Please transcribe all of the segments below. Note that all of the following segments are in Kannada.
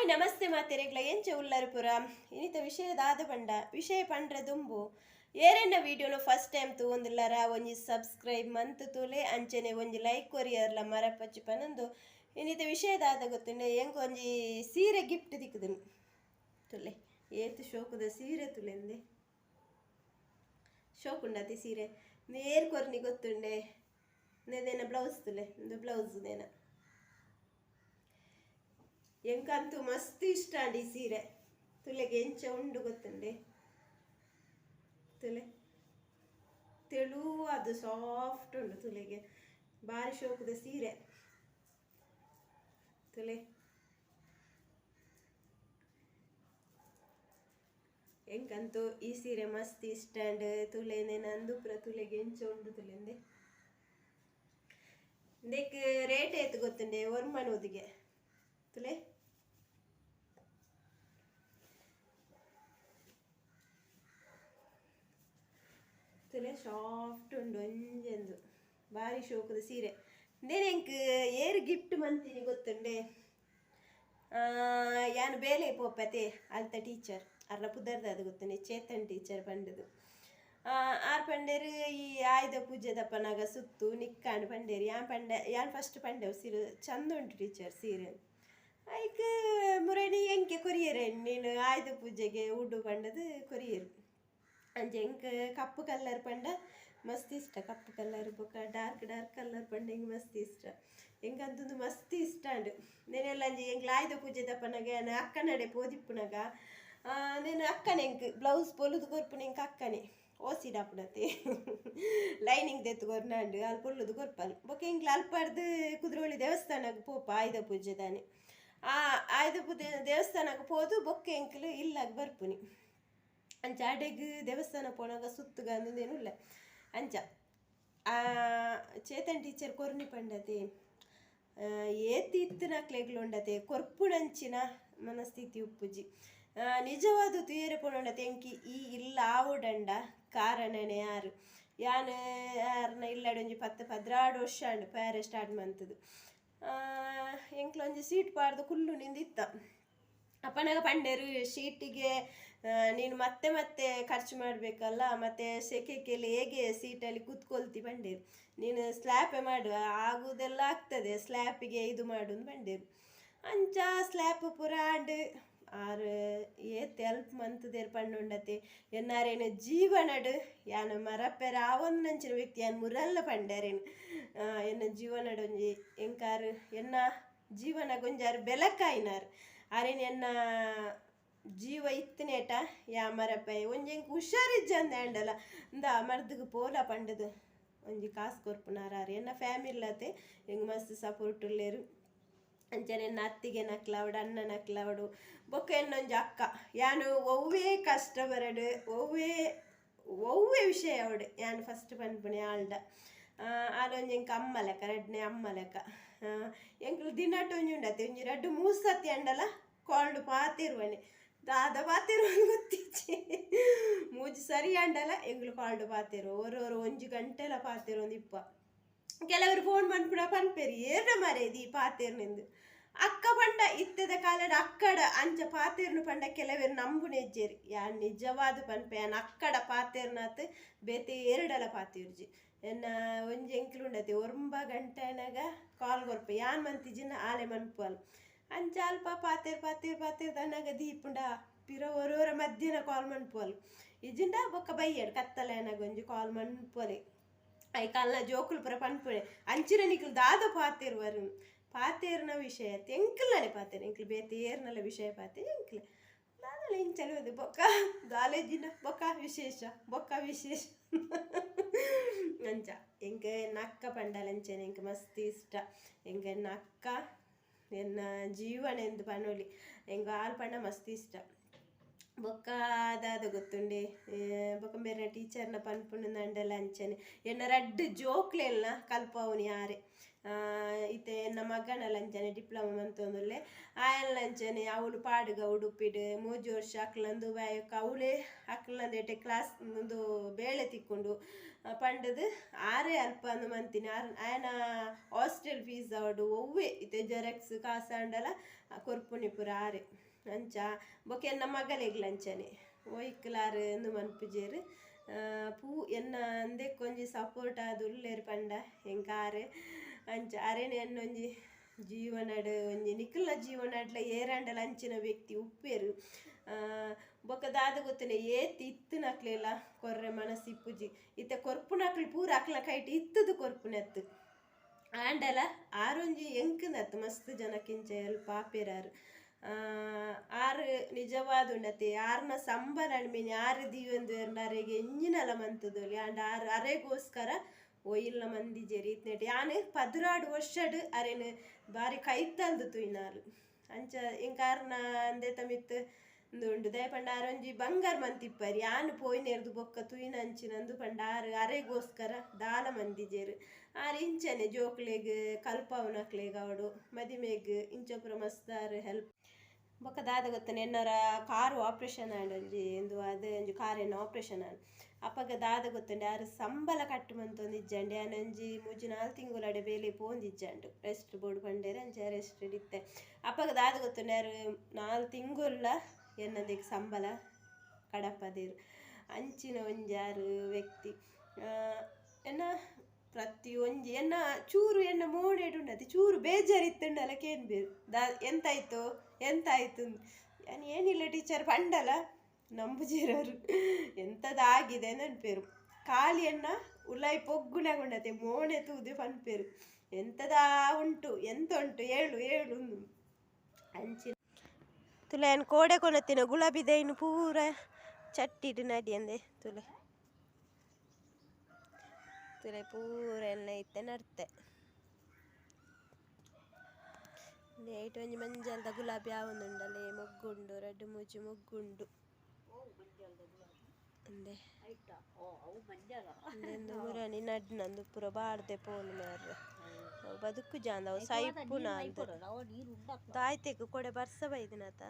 ಹಾಯ್ ನಮಸ್ತೆ ಮಾತೆರೆಗ್ಲ ಎಂಚ ಉಳ್ಳಾರು ಪುರ ಇನ್ನಿತ ವಿಷಯದಾದ ಪಂಡ ವಿಷಯ ಪಂಡ್ರೆ ದುಂಬು ಏರೆನ್ನ ವಿಡಿಯೋನು ಫಸ್ಟ್ ಟೈಮ್ ತೂಂದಿಲ್ಲಾರ ಒಂಜಿ ಸಬ್ಸ್ಕ್ರೈಬ್ ಮಂತ್ ತೂಲೆ ಅಂಚನೆ ಒಂಜಿ ಲೈಕ್ ಕೊರಿಯರ್ಲ ಮರಪಚ್ಚಿ ಪನಂದು ಇನ್ನಿತ ವಿಷಯದಾದ ಗೊತ್ತುಂಡೆ ಎಂಕ್ ಒಂಜಿ ಸೀರೆ ಗಿಫ್ಟ್ ದಿಕ್ಕುದುನು ತುಲೆ ಏತು ಶೋಕುದ ಸೀರೆ ತುಲೆಂದೆ ಶೋಕುಂಡತಿ ಸೀರೆ ನೇರ್ ಕೊರ್ನಿ ಗೊತ್ತುಂಡೆ ನೆದೇನ ಬ್ಲೌಸ್ ತುಲೆ ಒಂದು ಬ್ಲೌಸ್ ನೇನ ಎಂಕಂತೂ ಮಸ್ತ್ ಇಷ್ಟ ಅಂಡಿ ಸೀರೆ ತುಲೆಗೆ ಎಂಚ ಉಂಡು ಗೊತ್ತುಂಡೆ ತುಲೆ ತೆಳು ಅದು ಸಾಫ್ಟ್ ಉಂಡು ತುಲೆಗೆ ಭಾರಿ ಶೋಕದ ಸೀರೆ ತುಲೆ ಎಂಕಂತೂ ಈ ಸೀರೆ ಮಸ್ತ್ ಇಷ್ಟ ಅಂಡ್ ತುಲೆನೆ ನಂದುಪುರ ತುಲೆಗೆ ಎಂಚ ಉಂಡು ತುಲೆಂದೆ ಇದಕ್ಕೆ ರೇಟ್ ಏತು ಗೊತ್ತುಂಡೆ ಒರ್ಮನೋದಿಗೆ ತುಲೆ ತುಲೆ ಸಾಫ್ಟ್ ಉಂಡು ಒಂಜೆಂದು ಭಾರಿ ಶೋಕದ ಸೀರೆ ಎಂಕ್ ಏರು ಗಿಫ್ಟ್ ಮಂತೀನಿ ಗೊತ್ತುಂಡೆ ಯಾನು ಬೇಲೆ ಪೋಪತೆ ಅಲ್ತ ಟೀಚರ್ ಅರ್ನ ಪುದರ್ದ ಅದು ಗೊತ್ತುಂಡೆ ಚೇತನ್ ಟೀಚರ್ ಪಂಡದು ಆರು ಪಂಡೇರು ಈ ಆಯುಧ ಪೂಜೆ ದಪ್ಪನಾಗ ಸುತ್ತು ನಿಕ್ಕಾಂಡು ಪಂಡೇರು ಯಾನ್ ಫಸ್ಟ್ ಪಂಡೆವು ಸೀರೆ ಚಂದ ಉಂಟು ಟೀಚರ್ ಸೀರೆ ಐಕ್ ಮುರಳಿ ಎಂಕೆ ಕೊರಿಯರೆ ನೀನು ಆಯುಧ ಪೂಜೆಗೆ ಉಡು ಪಂಡದು ಕೊರಿಯರು ಅಂಚೆ ಎಂಕ್ ಕಪ್ಪು ಕಲರ್ ಪಂಡ ಮಸ್ತ್ ಇಷ್ಟ ಕಪ್ಪು ಕಲರ್ ಬೊಕ್ಕ ಡಾರ್ಕ್ ಕಲರ್ ಪಂಡ ಹೆಂಗೆ ಮಸ್ತ್ ಇಷ್ಟ ಹೆಂಗಂತಂದು ಮಸ್ತ್ ಇಷ್ಟ ಅಂಡು ನೆನೆಲ್ಲ ಅಂಜಿ ಎಂಗ್ಲ ಆಯುಧ ಪೂಜೆ ದಪ್ಪನಾಗ ಅಕ್ಕ ನಡೆ ಪೋದಿಪ್ಪುನಾಗ నేను అక్కనే ఇంక బ్లౌజ్ పొలుదు కొరుపుని ఇంక అక్కనే ఓసిడాపుడతే ಲೈನಿಂಗ್ ದೆತ್ತುಕೊರ್ನಾಂಡು ಅಲ್ಲಿ ಪೊಲ್ಲುದು ಕೊರ್ಪಲ್ ಬೊಕ್ಕ ಇಂಕ್ಲ ಅಲ್ಪಡ್ದು ಕುದ್ರೋಳಿ ದೇವಸ್ಥಾನಕ್ಕೆ ಪೋಪ ಆಯುಧ ಪೂಜೆದಾನೆ ಆಯುಧ ಪೂಜೆ ದೇವಸ್ಥಾನಕ್ಕೆ ಪೋದು ಬೊಕ್ಕ ಎಂಕ್ಲು ಇಲ್ಲಾಗ ಬರ್ಪುನಿ ಅಂಚ ಅಡೆಗ್ ದೇವಸ್ಥಾನ ಪೋನಾಗ ಸುತ್ತುಗ ಅಂದೇನು ಇಲ್ಲ ಅಂಚ ಚೇತನ್ ಟೀಚರ್ ಕೊರ್ನಿ ಪಂಡತೆ ಏತಿ ಇತ್ತು ನಕ್ಲೆಗ್ಲು ಉಂಡತೆ ಕೊರ್ಪುಣಂಚಿನ ಮನಸ್ಥಿತಿ ಉಪ್ಪುಜಿ ನಿಜವಾದ ತುಯರೆ ಪೊಂಡತೆ ಎಂಕಿ ಈ ಇಲ್ಲ ಆವುಡಂಡ ಕಾರಣನೇ ಯಾರು ಯಾನು ಯಾರನ್ನ ಇಲ್ಲಡೊಂಜಿ 10-16 ವರ್ಷ ಅಂಡು ಪ್ಯಾರೆ ಸ್ಟಾರ್ಟ್ ಮಂತದು ಎಂಕ್ಲೊಂಜಿ ಸೀಟ್ ಪಾಡ್ದು ಕುಲ್ಲು ನಿಂದಿತ್ತ ಅಪ್ಪನಾಗ ಪಂಡೇರು ಶೀಟಿಗೆ ನೀನು ಮತ್ತೆ ಮತ್ತೆ ಖರ್ಚು ಮಾಡಬೇಕಲ್ಲ ಮತ್ತು ಸೆಕೆಕೆಲ್ಲಿ ಹೇಗೆ ಸೀಟಲ್ಲಿ ಕೂತ್ಕೊಳ್ತಿ ಪಂಡೇರು ನೀನು ಸ್ಲ್ಯಾಪೇ ಮಾಡುವ ಆಗುವುದೆಲ್ಲ ಆಗ್ತದೆ ಸ್ಲ್ಯಾಪಿಗೆ ಇದು ಮಾಡು ಪಂಡೇರು ಅಂಚ ಸ್ಲ್ಯಾಪ್ ಪುರಾಂಡು ಆರು ಏತ್ ಹೆಲ್ಪ್ ಮಂತದೇರು ಪಂಡುಂಡತೆ ಎನ್ನಾರೇನು ಜೀವನಡು ಯಾನ ಮರಪೆರ ಆವೊಂದು ನಂಚಿನ ವ್ಯಕ್ತಿ ಯಾನು ಮುರಲ್ಲ ಪಂಡೇರೇನು ಎನ್ನ ಜೀವನಡೊಂಜಿ ಎಂಕಾರು ಎನ್ನ ಜೀವನ ಗೊಂಜಾರು ಬೆಲಕಾಯಿನಾರು ಆರೇನು ಎನ್ನ ಜೀವ ಇತ್ತನೇಟ ಯಾ ಮರಪೆ ಒಂಜಿ ಎಂಕ್ ಹುಷಾರಿಜ್ಜಂದೆ ಅಂಡಲ್ಲ ಇಂದ ಮರ್ದಗೆ ಪೋಲ ಪಂಡದು ಒಂಜಿ ಕಾಸು ಕೊರ್ಪುನಾರು ಎನ್ನ ಫ್ಯಾಮಿಲಿಲತೆ ಹೆಂಗೆ ಮಸ್ತ್ ಸಪೋರ್ಟ್ ಉಳ್ಳೇರು ಅಂಚನೆ ಎನ್ನ ಅತ್ತಿಗೆ ನಕ್ಲಾವಡು ಅಣ್ಣ ನಕ್ಲಾವಡು ಬೊಕ್ಕ ಎನ್ನೊಂಜಿ ಅಕ್ಕ ಯಾನು ಒವ್ವೇ ಕಷ್ಟ ಬರಡು ಒವ್ವೇ ವಿಷಯ ಅವಡು ಯಾನು ಫಸ್ಟ್ ಪನ್ಪುಣೆ ಆಳ್ಡ ಆಲೊಂಜಿ ಎಂಕ್ ಅಮ್ಮ ಲೆಕ್ಕ ರೆಡ್ನೆ ಅಮ್ಮ ಲೆಕ್ಕ ಎಂಕ್ಲು ದಿನಟ್ಟು ಒಂಜಿ ಉಂಡತೆ ಒಂಜಿ 2-3 ಸತಿ ಅಂಡಲ್ಲ ಕಾಲ್ಡು ಪಾತಿರುವನೆ ದಾದ ಪಾತಿರುವನು ಗೊತ್ತಿಚ್ಚೆ ಮೂಜಿ ಸರಿ ಅಂಡಲ್ಲ ಎಂಗ್ಲು ಕಾಲ್ಡು ಪಾತಿರು ಒರೊರು 1 ಗಂಟೆಲ ಪಾತಿರು ಒಂದು ಇಪ್ಪ ಕೆಲವರು ಫೋನ್ ಪನ್ಪುಣ ಪನ್ಪೇರಿ ಏನ ಮರೇದಿ ಪಾತೇರ್ನೆಂದು ಅಕ್ಕ ಪಂಡ ಇತ್ತದ ಕಾಲದ ಅಕ್ಕಡ ಅಂಚ ಪಾತೇರ್ನು ಪಂಡ ಕೆಲವರು ನಂಬುನೆಜ್ಜೇರಿ ಯಾನ್ ನಿಜವಾದ ಪನ್ಪೆ ಯಾನ್ ಅಕ್ಕಡ ಪಾತೇರ್ನಾತ್ ಬೇತೆ 2 ಪಾತಿರ್ಜಿ ಎನ್ನ ಒಂಜಿ ಎಂಕ್ಲುಂಡತೆ 9 ಗಂಟೆನಾಗ ಕಾಲ್ ಕೊರ್ಪೆ ಯಾನ್ ಮಂತಿಜಿನ ಆಲೆ ಮನ್ಪುವಲ್ ಅಂಚ ಅಲ್ಪ ಪಾತೇರ್ ದನ್ನಾಗ ದೀಪುಂಡ ಪಿರ ಒರೋರ ಮಧ್ಯಾಹ್ನ ಕಾಲ್ ಮನ್ಪುವಲ್ ಇಜಿಂಡ ಬೊಕ್ಕ ಬೈಯಡ್ ಕತ್ತಲೆನಾಗ ಒಂಜಿ ಕಾಲ್ ಮನ್ಪುವಲೆ ಐ ಕಾಲ್ನ ಜೋಕುಲು ಪುರ ಪನ್ಪುಣೆ ಅಂಚಿನ ನಿಕ್ಲು ದಾದ ಪಾತೇರ್ವರು ಪಾತೇರ್ನ ವಿಷಯ ಎಂಕ್ಲನೆ ಪಾತೇರು ಎಂಕ್ಲು ಬೇತೆ ಏರ್ನಲ್ಲ ವಿಷಯ ಪಾತೇರು ಎಂಕ್ಲೆ ನಾನಲ್ಲ ಇಂಚಲು ಬೊಕ್ಕ ಕಾಲೇಜಿನ ಬೊಕ್ಕ ವಿಶೇಷ ಅಂಚ ಎಂಕ ನಕ್ಕ ಪಂಡಲಂಚನೆ ಎಂಕ ಮಸ್ತ್ ಇಷ್ಟ ಎಂಕ ನಕ್ಕ ಎನ್ನ ಜೀವನ ಎಂದು ಪನೊಲಿ ಎಂಕ ಆಲ್ ಪಂಡ ಮಸ್ತ್ ಇಷ್ಟ ಬೊಕ್ಕ ಅದಾದ ಗೊತ್ತುಂಡೆ ಬೊಕ್ಕ ಬೇರೆ ಟೀಚರ್ನ ಪನ್ಪುಂಡು ನಂಡೆಲ್ಲ ಅಂಚನೆ ಎನ್ನ ರಡ್ಡು ಜೋಕ್ಲೆಲ್ಲ ಕಲ್ಪವನು ಯಾರೆ ಇತ್ತೆ ಎನ್ನ ಮಗನ ಲಂಚನೆ ಡಿಪ್ಲೊಮಾ ಮಂತೊಂದುಲ್ಲೆ ಆಯನ ಲಂಚನೆ ಅವಳು ಪಾಡುಗ ಉಡುಪಿಡು 3 ವರ್ಷ ಅಕ್ಲಂದು ಬಾಯಕ ಅವಳೇ ಅಕ್ಲಂದು ಎಟ್ಟೆ ಕ್ಲಾಸ್ ಒಂದು ಬೇಳೆ ತಿಕ್ಕೊಂಡು ಪಂಡದು ಆರೇ ಅಲ್ಪ ಅಂದು ಮಂತಿನಿ ಆಯನ ಹಾಸ್ಟೆಲ್ ಫೀಸ್ ಅವಡು ಒವ್ವೆ ಇತ್ತೆ ಜೆರಾಕ್ಸ್ ಕಾಸಾಂಡಲ ಕೊರ್ಪುನಿ ಪುರ ಆರೆ ಅಂಚ ಬೊಕ ಎನ್ನ ಮಗಲೆಗ್ ಲಂಚನೆ ಒಯ್ಕ್ಲಾರು ಎಂದು ಮನ್ಪುಜೇರು ಪೂ ಎನ್ನ ಅಂದೆ ಕೊಂಜಿ ಸಪೋರ್ಟ್ ಆದುಲ್ಲೇರು ಪಂಡ ಎಂಕಾರೆ ಅಂಚ ಅರೆನೆ ಎನ್ನೊಂಜಿ ಜೀವನಡ್ ಒಂಜಿ ನಿಖಿಲ್ನ ಜೀವನಡ್ಲ ಏರಂಡಲ ಅಂಚಿನ ವ್ಯಕ್ತಿ ಉಪ್ಪೇರು ಬೊಕ ದಾದ ಗೊತ್ತನೆ ಏತಿ ಇತ್ತುನಕ್ಲೆಲ್ಲ ಕೊರ್ರೆ ಮನಸ್ಸಿಪ್ಪುಜಿ ಇತ್ತೆ ಕೊರ್ಪುನಕ್ಲು ಪೂರ ಅಕ್ಲ ಕೈಟ್ ಇತ್ತದು ಕೊರ್ಪುನತ್ತು ಆಂಡಲ ಆರೊಂಜಿ ಎಂಕನತ್ತು ಮಸ್ತ್ ಜನ ಕಿಂಚ ಎಲ್ಪ ಆಪೇರಾರು ಆರು ನಿಜವಾದ ಉಂಡತೆ ಆರ್ನ ಸಂಬರಣ ಮೀನು ಆರು ದೀವಂದು ಅರೆಗೆ ಎಂಜಿನಲ ಮಂತದೊಲಿ ಆಂಡ ಆರು ಅರೆಗೋಸ್ಕರ ಒಯ್ಯಿಲ್ಲ ಮಂದಿ ಜೆರಿ ಇತ್ನೆಟ್ ಯಾನು 16 ವರ್ಷಡ್ ಅರೆನು ಬಾರಿ ಕೈತಲ್ದು ತುಯ್ನಾಲು ಅಂಚ ಇಂಕಾರ್ನ ಅಂದೆತ ಮಿತ್ ಉಂಡು ದಯ ಪಂಡ ಆರೊಂಜಿ ಬಂಗಾರ ಮಂತಿಪ್ಪರಿ ಯಾನು ಪೋಯ್ನೆರ್ದು ಬೊಕ್ಕ ತುಯ್ನ ಅಂಚಿನಂದು ಪಂಡ ಆರು ಅರೆಗೋಸ್ಕರ ದಾಲ ಮಂದಿ ಜೇರು ಆರು ಇಂಚನೆ ಜೋಕ್ಲೆಗ್ ಕಲ್ಪವನಕ್ಲೆಗ್ ಅವಡು ಮದಿಮೆಗ್ ಇಂಚಪುರ ಮಸ್ತಾರು ಹೆಲ್ಪ್ ಬೊಕ್ಕ ದಾದ ಗೊತ್ತನೆ ಎನ್ನರ ಕಾರು ಆಪ್ರೇಷನ್ ಆಂಡೊಂಜಿ ಎಂದು ಅದು ಒಂಜಿ ಕಾರಿನ ಆಪ್ರೇಷನ್ ಆಂಡ್ ಅಪ್ಪಗ ದಾದ ಗೊತ್ತಂಡೆ ಆರು ಸಂಬಳ ಕಟ್ಟುಮಂತೊಂದು ಇಜ್ಜಂಡೆ ಆನೊಂಜಿ 3-4 ತಿಂಗುಲಡೆ ಬೇಲೆ ಪೋಂದಿಜ್ಜಂಡು ರೆಸ್ಟ್ ಬೋರ್ಡ್ ಪಂಡೇರು ಅಂಚ ರೆಸ್ಟ್ ಇತ್ತೆ ಅಪ್ಪಗ ದಾದ ಗೊತ್ತಂಡೆ ಆರು 4 ತಿಂಗುಲ್ಲ ಎನ್ನದಿಗೆ ಸಂಬಳ ಕಡಪದೇರು ಅಂಚಿನ ಒಂಜಾರು ವ್ಯಕ್ತಿ ಎನ್ನ ಪ್ರತಿ ಒಂಜಿ ಎನ್ನ ಚೂರು ಎನ್ನ ಮೋಡೇಡು ಉಂಡತಿ ಚೂರು ಬೇಜಾರಿತ್ತುಂಡಲ ಕೇನ್ ಬೇರು ಎಂತಾಯ್ತು ನಾನು ಏನಿಲ್ಲ ಟೀಚರ್ ಪಂಡಲ ನಂಬುಜೇರವರು ಎಂಥದಾಗಿದೆ ನೆನ್ಪೇರು ಖಾಲಿ ಎನ್ನ ಉಲಾಯಿ ಪೊಗ್ಗುನಗುಂಡತೆ ಮೋಣೆ ತೂದೆ ಪನ್ಪೇರು ಎಂಥದಾ ಉಂಟು ಎಂತ ಉಂಟು ಏಳು ಅಂಚಿನ ತುಲೆ ಏನು ಕೋಡೆ ಕೊನತ್ತಿನ ಗುಲಾಬಿ ದೈನು ಪೂರ ಚಟ್ಟಿಡು ನಡಿ ಅಂದೆ ತುಲೆ ಪೂರ ಎಲ್ಲ ಐತೆ ನಡ್ತೆ ನೇಟ್ ಒಂಜಿ ಮಂಜಲ್ದ ಗುಲಾಬಿ ಆವೊಂದುಂಡಲೆ ಮೊಗ್ಗುಂಡು ರೆಡ್ ಮೂಜಿ ಮೊಗ್ಗುಂಡು ಅಂದೆ ಅಂದೆಂದು ಮುರಾಣಿ ನಡ್ನಂದು ಪೂರ ಬಾರ್ದೆ ಪೋನು ಮಾರ್ರೆ ಬದುಕು ಜಾಂದ ಅವು ಸೈಪು ನಾಲ್ದು ದಾಯ್ತೆಗ್ ಕೊಡೆ ಬರ್ಸ ಬೈದಿನಾತ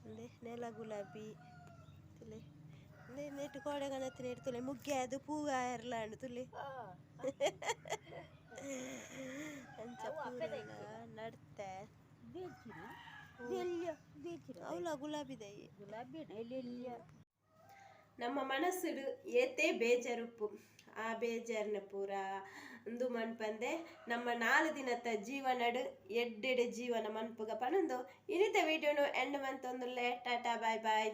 ಅಂದೆ ನೆಲ ಗುಲಾಬಿ ತುಲೆ ಅಂದೆ ನೆಟ್ಟು ಕೋಡೆ ಕನತ್ತಿ ನೆಟ್ಟು ತುಲೆ ಮುಗ್ಗೆ ಅದು ಪೂಗ ಇರ್ಲಾಂಡು ತುಲೆ ಅಂಚ ಪೂರ ನಡ್ತೆ ಅವಳ ಗುಲಾಬಿ ದೈ ನಮ್ಮ ಮನಸ್ಸುಡು ಏತೇ ಬೇಜಾರುಪ್ಪು ಆ ಬೇಜಾರಿನ ಪೂರ ಒಂದು ಮನ್ಪಂದೆ ನಮ್ಮ 4 ದಿನದ ಜೀವನಡು ಎಡ್ಡೆಡೆ ಜೀವನ ಮನ್ಪುಗ ಪನೊಂದು ಇನ್ನಿತ ವಿಡಿಯೋನು ಎಂಡ್ ಮಂತೊಂದುಲ್ಲೆ ಟಾಟಾ ಬಾಯ್ ಬಾಯ್.